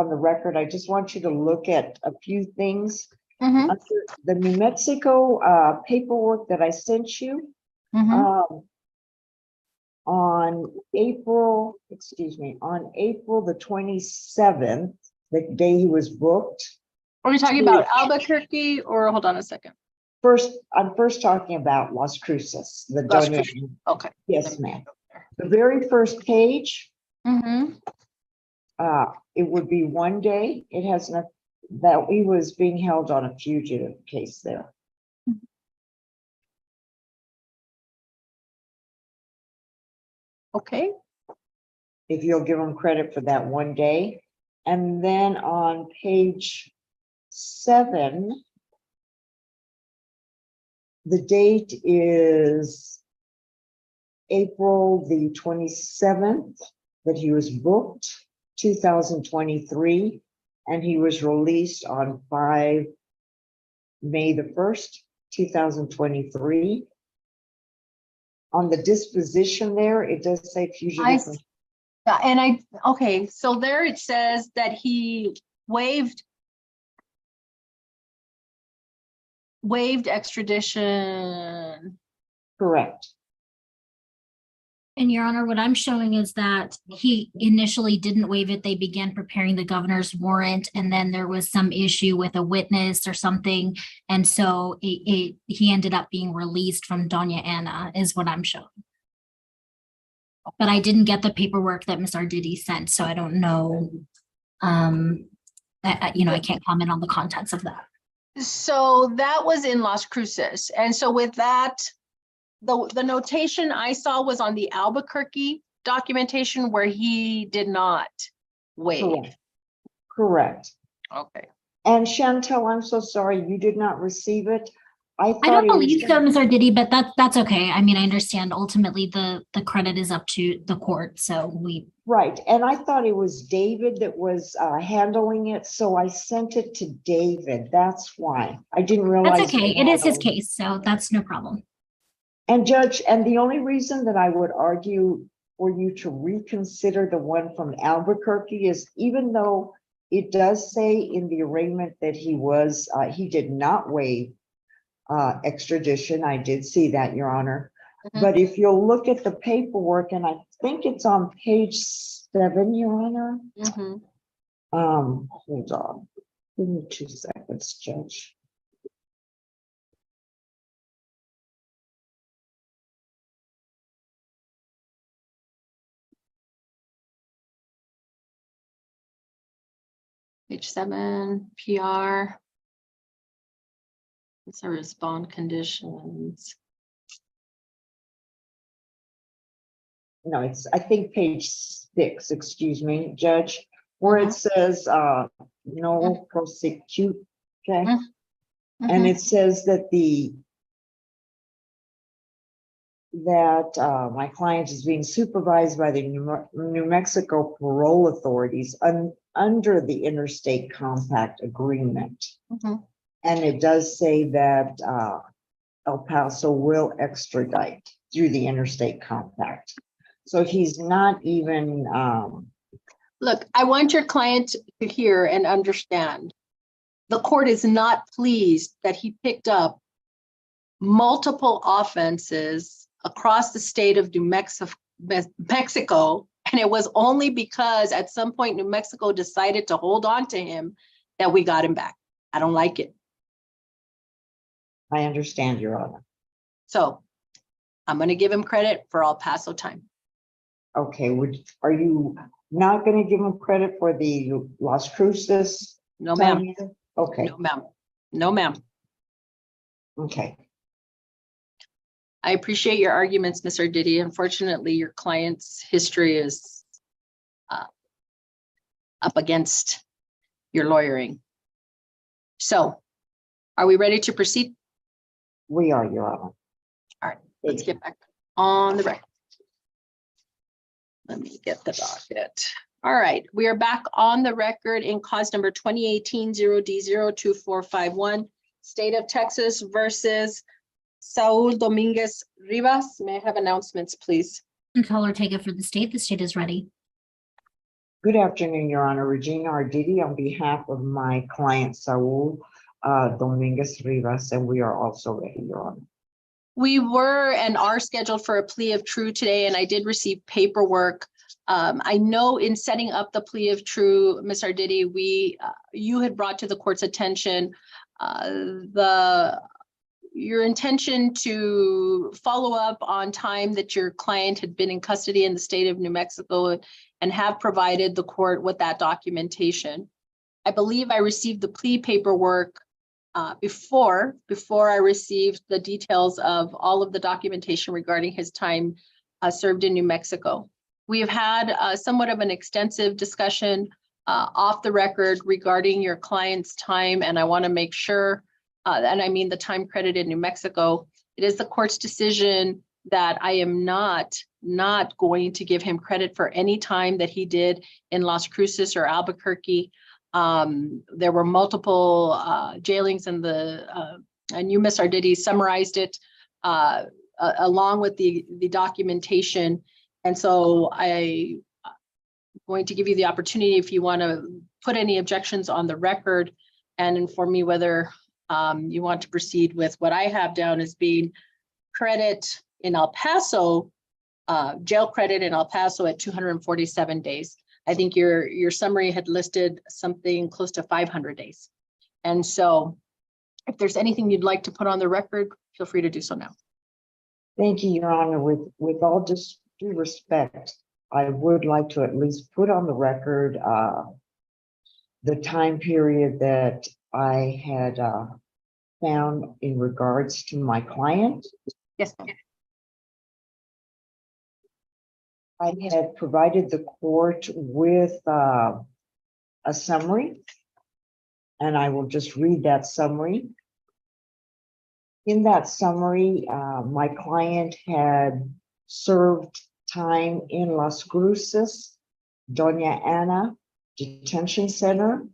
on the record, I just want you to look at a few things. Mhm, Under the New Mexico paperwork that I sent you, mhm. on April the 27th, the day he was booked. Are we talking about Albuquerque or hold on a second? I'm first talking about Las Cruces, the Las donation. Okay. Yes, ma'am. The very first page, Mm-hmm. it would be one day. It has not, that he was being held on a fugitive case there. Okay. If you'll give him credit for that one day. And then on page 7, the date is April the 27th that he was booked, 2023, and he was released on May the 1st, 2023. On the disposition there, it does say fugitive. Okay, so there it says that he waived extradition. Correct. And Your Honor, what I'm showing is that he initially didn't waive it. They began preparing the governor's warrant, and then there was some issue with a witness or something. And so he ended up being released from Doña Ana, is what I'm showing. But I didn't get the paperwork that Ms. Arditi sent, so I don't know. I can't comment on the contents of that. So that was in Las Cruces. And so with that, the notation I saw was on the Albuquerque documentation where he did not waive. Correct. Okay. And Chantel, I'm so sorry you did not receive it. I don't believe so, Ms. Arditi, but that's okay. I mean, I understand ultimately the credit is up to the court, so we. Right, and I thought it was David that was handling it, so I sent it to David. That's why. I didn't realize. That's okay. It is his case, so that's no problem. And Judge, and the only reason that I would argue for you to reconsider the one from Albuquerque is even though it does say in the arraignment that he did not waive extradition. I did see that, Your Honor. Mhm. But if you'll look at the paperwork, and I think it's on page 7, Your Honor. Mhm. Hold on. Give me 2 seconds, Judge. Page 7, PR. It's a respond conditions. No, it's, I think page 6, excuse me, Judge, where it says, no prosecute, okay? And it says that my client is being supervised by the New Mexico parole authorities under the Interstate Compact Agreement. And it does say that El Paso will extradite through the Interstate Compact. So he's not even. Look, I want your client to hear and understand. The court is not pleased that he picked up multiple offenses across the state of New Mexico, and it was only because at some point New Mexico decided to hold on to him that we got him back. I don't like it. I understand, Your Honor. So I'm going to give him credit for El Paso time. Okay, are you not going to give him credit for the Las Cruces? No, ma'am. Okay. No, ma'am. No, ma'am. Okay. I appreciate your arguments, Ms. Arditi. Unfortunately, your client's history is up against your lawyering. So are we ready to proceed? We are, Your Honor. All right, let's get back on the record. Let me get the docket. All right, we are back on the record in cause number 2018-0D02451, State of Texas versus Saul Dominguez Rivas. May I have announcements, please? Controller, take it for the state. The state is ready. Good afternoon, Your Honor. Regina Arditi on behalf of my client Saul Dominguez Rivas, and we are also ready, Your Honor. We were and are scheduled for a plea of true today, and I did receive paperwork. I know in setting up the plea of true, Ms. Arditi, you had brought to the court's attention your intention to follow up on time that your client had been in custody in the state of New Mexico and have provided the court with that documentation. I believe I received the plea paperwork before I received the details of all of the documentation regarding his time served in New Mexico. We have had somewhat of an extensive discussion off the record regarding your client's time, and I want to make sure, and I mean the time credit in New Mexico, it is the court's decision that I am not going to give him credit for any time that he did in Las Cruces or Albuquerque. There were multiple jailings in and you, Ms. Arditi, summarized it along with the documentation. And so I'm going to give you the opportunity, if you want to put any objections on the record and inform me whether you want to proceed with what I have down as being credit in El Paso, jail credit in El Paso at 247 days. I think your summary had listed something close to 500 days. And so if there's anything you'd like to put on the record, feel free to do so now. Thank you, Your Honor. With all due respect, I would like to at least put on the record the time period that I had found in regards to my client. Yes. I had provided the court with a summary, and I will just read that summary. In that summary, my client had served time in Las Cruces, Doña Ana Detention Center,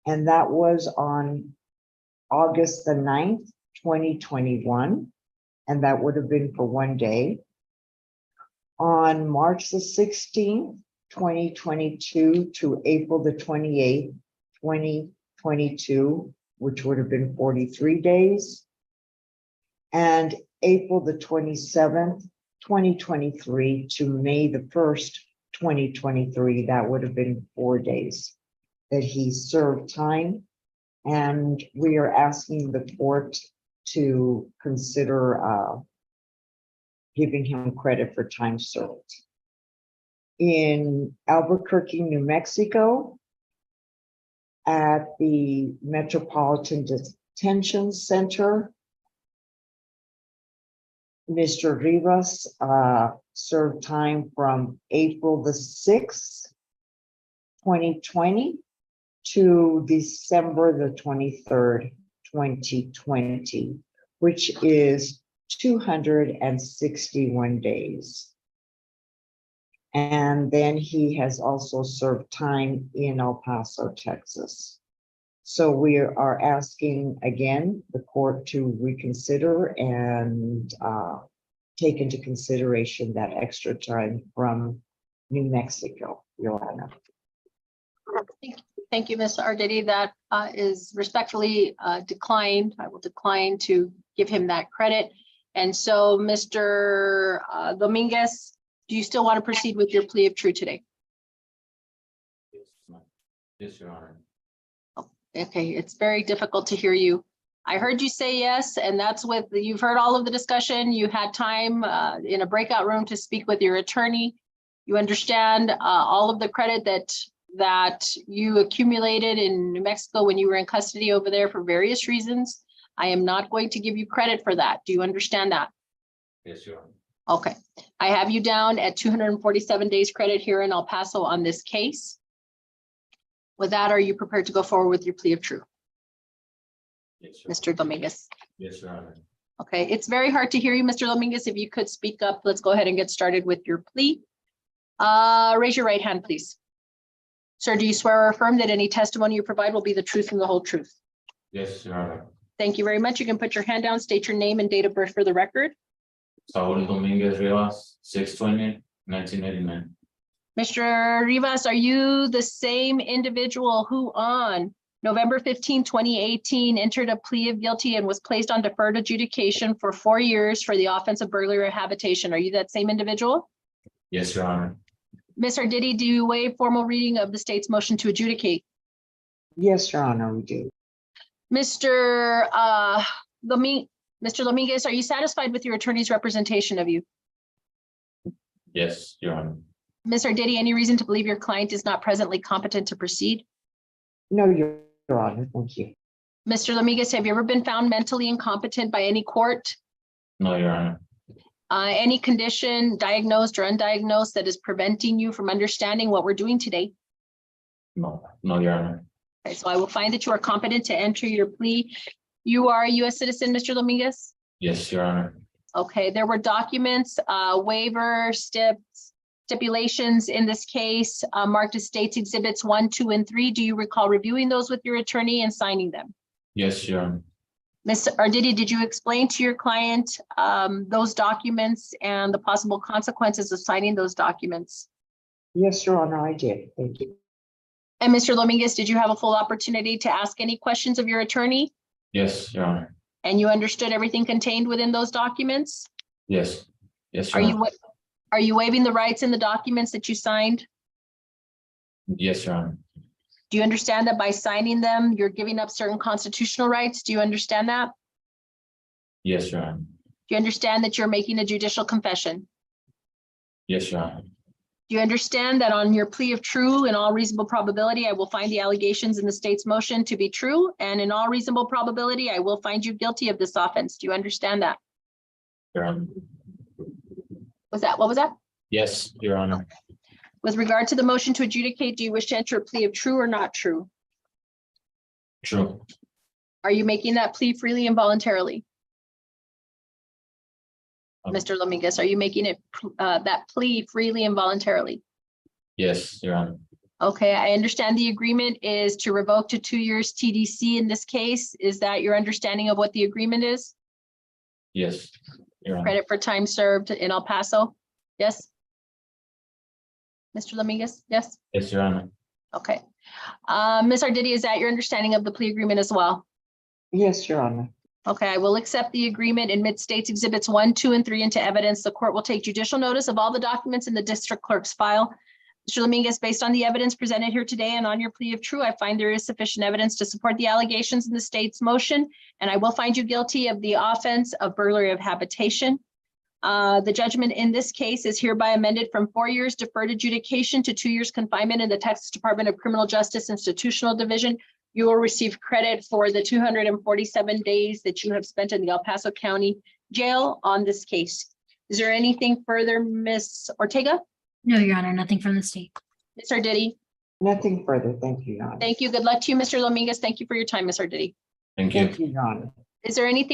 and that was on August the 9th, 2021, and that would have been for 1 day. On March the 16th, 2022 to April the 28th, 2022, which would have been 43 days. And April the 27th, 2023 to May the 1st, 2023, that would have been 4 days that he served time. And we are asking the court to consider giving him credit for time served. In Albuquerque, New Mexico, at the Metropolitan Detention Center, Mr. Rivas served time from April the 6th, 2020 to December the 23rd, 2020, which is 261 days. And then he has also served time in El Paso, Texas. So we are asking again the court to reconsider and take into consideration that extra time from New Mexico, Your Honor. Thank you, Ms. Arditi. That is respectfully declined. I will decline to give him that credit. And so, Mr. Dominguez, do you still want to proceed with your plea of true today? Yes, Your Honor. Okay, it's very difficult to hear you. I heard you say yes, and that's with, you've heard all of the discussion. You had time in a breakout room to speak with your attorney. You understand all of the credit that you accumulated in New Mexico when you were in custody over there for various reasons. I am not going to give you credit for that. Do you understand that? Yes, Your Honor. Okay, I have you down at 247 days credit here in El Paso on this case. With that, are you prepared to go forward with your plea of true? Yes, Your Mr. Dominguez? Yes, Your Honor. Okay, it's very hard to hear you, Mr. Dominguez. If you could speak up, let's go ahead and get started with your plea. Raise your right hand, please. Sir, do you swear or affirm that any testimony you provide will be the truth and the whole truth? Yes, Your Honor. Thank you very much. You can put your hand down, state your name and date of birth for the record. Saul Dominguez Rivas, 6/20/1989. Mr. Rivas, are you the same individual who on November 15, 2018 entered a plea of guilty and was placed on deferred adjudication for 4 years for the offense of burglary or habitation? Are you that same individual? Yes, Your Honor. Ms. Arditi, do you waive formal reading of the state's motion to adjudicate? Yes, Your Honor, we do. Mr. Dominguez, are you satisfied with your attorney's representation of you? Yes, Your Honor. Ms. Arditi, any reason to believe your client is not presently competent to proceed? No, Your Honor, thank you. Mr. Dominguez, have you ever been found mentally incompetent by any court? No, Your Honor. Any condition, diagnosed or undiagnosed, that is preventing you from understanding what we're doing today? No, Your Honor. Okay, so I will find that you are competent to enter your plea. You are a U.S. citizen, Mr. Dominguez? Yes, Your Honor. Okay, there were documents, waiver, stipulations in this case, marked as States Exhibits 1, 2, and 3. Do you recall reviewing those with your attorney and signing them? Yes, Your Honor. Ms. Arditi, did you explain to your client those documents and the possible consequences of signing those documents? Yes, Your Honor, I did. Thank you. And Mr. Dominguez, did you have a full opportunity to ask any questions of your attorney? Yes, Your Honor. And you understood everything contained within those documents? Yes, Your Are Honor. are you waiving the rights in the documents that you signed? Yes, Your Honor. Do you understand that by signing them, you're giving up certain constitutional rights? Do you understand that? Yes, Your Honor. Do you understand that you're making a judicial confession? Yes, Your Honor. Do you understand that on your plea of true, in all reasonable probability, I will find the allegations in the state's motion to be true, and in all reasonable probability, I will find you guilty of this offense? Do you understand that? Your Honor. What was that? Yes, Your Honor. With regard to the motion to adjudicate, do you wish to enter a plea of true or not true? True. Are you making that plea freely and voluntarily? Um, Mr. Dominguez, are you making it that plea freely and voluntarily? Yes, Your Honor. Okay, I understand the agreement is to revoke to 2 years TDC in this case. Is that your understanding of what the agreement is? Yes, Your Honor. Credit for time served in El Paso? Yes? Mr. Dominguez, yes? Yes, Your Honor. Okay. Ms. Arditi, is that your understanding of the plea agreement as well? Yes, Your Honor. Okay, I will accept the agreement and admit States Exhibits 1, 2, and 3 into evidence. The court will take judicial notice of all the documents in the district clerk's file. Mr. Dominguez, based on the evidence presented here today and on your plea of true, I find there is sufficient evidence to support the allegations in the state's motion, and I will find you guilty of the offense of burglary of habitation. The judgment in this case is hereby amended from 4 years deferred adjudication to 2 years confinement in the Texas Department of Criminal Justice Institutional Division. You will receive credit for the 247 days that you have spent in the El Paso County Jail on this case. Is there anything further, Ms. Ortega? No, Your Honor, nothing from the state. Ms. Arditi? Nothing further. Thank you, Your Honor. Thank you. Good luck to you, Mr. Dominguez. Thank you for your time, Ms. Arditi. Thank you. Thank you, Your Honor. Is there anything